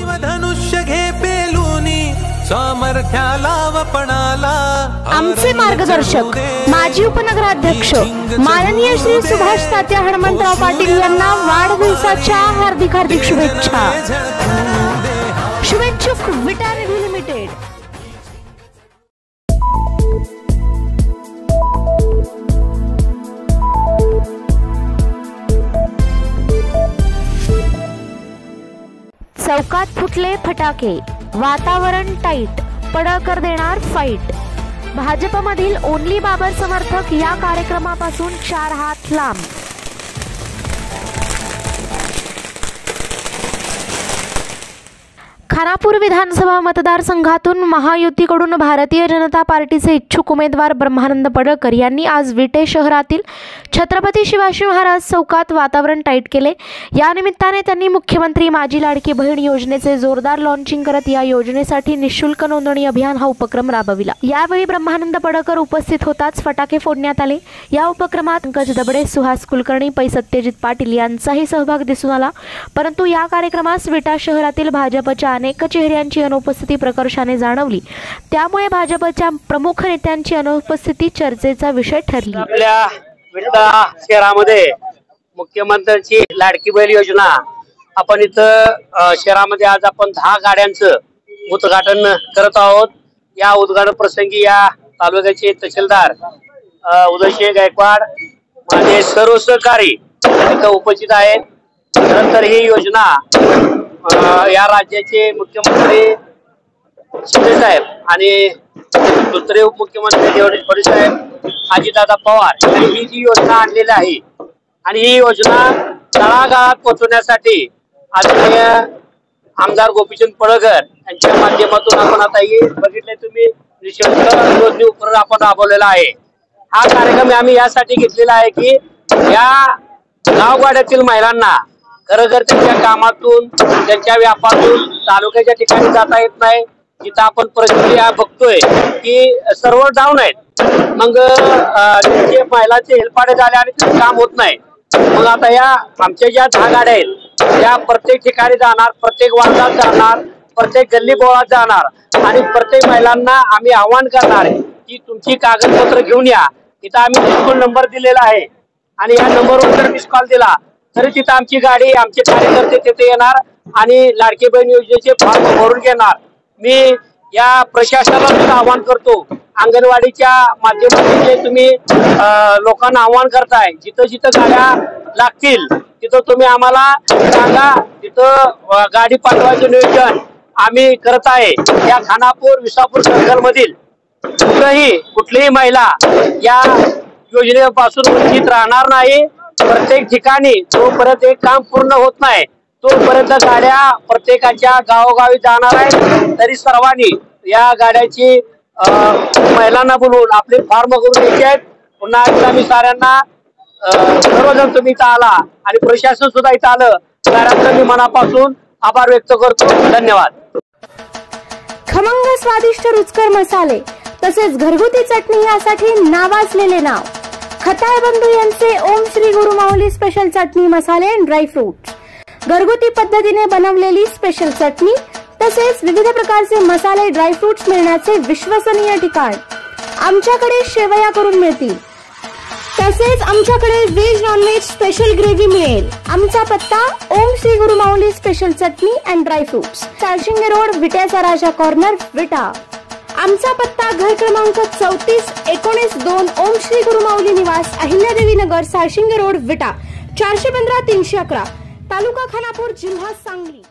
शिवधनुष्य घे पेलूनी सामर्थ्याला वपणाला आमचे मार्गदर्शक माजी उपनगराध्यक्ष माननीय श्री सुभाष तात्या हनुमंतराव पाटील यांना वाढदिवसाच्या हार्दिक हार्दिक शुभेच्छा। शुभेच्छुक विटा रिव्ह्यू लिमिटेड। चौकात फुटले फटाके, वातावरण टाईट, पडळकर देणार फाईट। भाजपमधील ओनली बाबर समर्थक या कार्यक्रमापासून 4 हात लांब। खानापूर विधानसभा मतदारसंघातून महायुतीकडून भारतीय जनता पार्टीचे इच्छुक उमेदवार ब्रह्मानंद पडळकर यांनी आज विटे शहरातील छत्रपती शिवाजी महाराज चौकात वातावरण टाईट केले। या निमित्ताने त्यांनी मुख्यमंत्री माझी लाडकी बहीण योजनेचे जोरदार लॉन्चिंग करत या योजनेसाठी निःशुल्क नोंदणी अभियान हा उपक्रम राबविला। यावेळी ब्रह्मानंद पडळकर उपस्थित होताच फटाके फोडण्यात आले। या उपक्रमात पंकज दबडे, सुहास कुलकर्णी, पै सत्यजित पाटील यांचाही सहभाग दिसून आला। परंतु या कार्यक्रमास विटा शहरातील भाजपच्या अनेक चेहऱ्यांची अनुपस्थिती प्रकर्षाने जाणवली। त्यामुळे भाजपच्या प्रमुख नेत्यांची अनुपस्थिती चर्चेचा विषय ठरली। आपल्या विटा शहरामध्ये मुख्यमंत्र्यांची लाडकी बहीण योजना आपण इथं शहरामध्ये आज आपण 10 गाड्यांचं उद्घाटन करत आहोत। या उद्घाटन प्रसंगी या तालुक्याचे तहसीलदार उदयसिंह गायकवाड माझे सर्व सहकारी इथं उपस्थित आहेत। नंतर ही योजना या राज्याचे मुख्यमंत्री शिंदे साहेब आणि दुसरे उपमुख्यमंत्री देवेंद्र फडणवीस साहेब, अजितदादा पवार यांनी ही जी योजना आणलेली आहे आणि ही योजना तळागाळात पोहोचवण्यासाठी आदरणीय आमदार गोपीचंद पडळकर यांच्या माध्यमातून आपण आता हे बघितले तुम्ही निःशुल्क नोंदणी उपक्रम आपण राबवलेला आहे। हा कार्यक्रम आम्ही यासाठी घेतलेला आहे की या गावगाड्यातील महिलांना खरंतर त्यांच्या कामातून त्यांच्या व्यापारातून तालुक्याच्या ठिकाणी जाता येत नाही। जिथं आपण परिस्थिती बघतोय की सर्व डाऊन आहेत, मग त्यांचे महिलांचे हेलपाडे झाले आणि ते काम होत नाही। मग आता या आमच्या ज्या 10 गाड्या आहेत त्या प्रत्येक ठिकाणी जाणार, प्रत्येक वार्डात जाणार, प्रत्येक गल्ली बोळात जाणार आणि प्रत्येक महिलांना आम्ही आवाहन करणार आहे की तुमची कागदपत्र घेऊन या। इथं आम्ही मिस कॉल नंबर दिलेला आहे आणि या नंबरवर जर मिस कॉल दिला तरी तिथं आमची गाडी, आमचे कार्यकर्ते तिथे येणार आणि लाडकी बहीण योजनेचे फॉर्म भरून घेणार। मी या प्रशासनाला सुद्धा आवाहन करतो, अंगणवाडीच्या माध्यमातून जे तुम्ही लोकांना आवाहन करताय, जिथं जिथं गाड्या लागतील तिथं तुम्ही आम्हाला सांगा, तिथं गाडी पाठवायचं नियोजन आम्ही करत आहे। या खानापूर विसापूर सर्कल मधील कुठलीही महिला या योजनेपासून वंचित राहणार नाही। प्रत्येक ठिकाणी जोपर्यंत एक काम पूर्ण होत नाही तोपर्यंत गाड्या प्रत्येकाच्या गावोगावी जाणार आहेत। तरी सर्वांनी या गाड्याची महिलांना बोलवून आपले फॉर्म करून घ्यायचे आहेत। पुन्हा एकदा मी साऱ्यांना सर्वजण तुम्ही इथं आला आणि प्रशासन सुद्धा इथं आलं त्यानंतर मी मनापासून आभार व्यक्त करतो। धन्यवाद। खमंग स्वादिष्ट रुचकर मसाले तसेच घरगुती चटणी यासाठी नावाजलेले नाव खताळ बंधू यांचे ओम श्री गुरु माऊली स्पेशल चटणी मसाले अँड ड्राय फ्रूट्स। घरगुती पद्धतीने बनवलेली स्पेशल चटणी तसेच विविध प्रकारचे मसाले ड्राय फ्रूट्स मिळण्याचे विश्वसनीय ठिकाण। आमच्याकडे शेवया करून मिळतील तसेच आमच्याकडे veg non veg special gravy मिळेल। आमचा पत्ता Om Shri Guru Mauli special chutney and dry fruits, Salshinge road, विट्याचा राजा कॉर्नर, विटा। आमचा पत्ता घर क्रमांक 34-19-2 ओम श्री गुरु माऊली निवास, अहिल्यादेवी नगर, साळशिंगे रोड, विटा, 415-311, तालुका खानापूर, जिल्हा सांगली।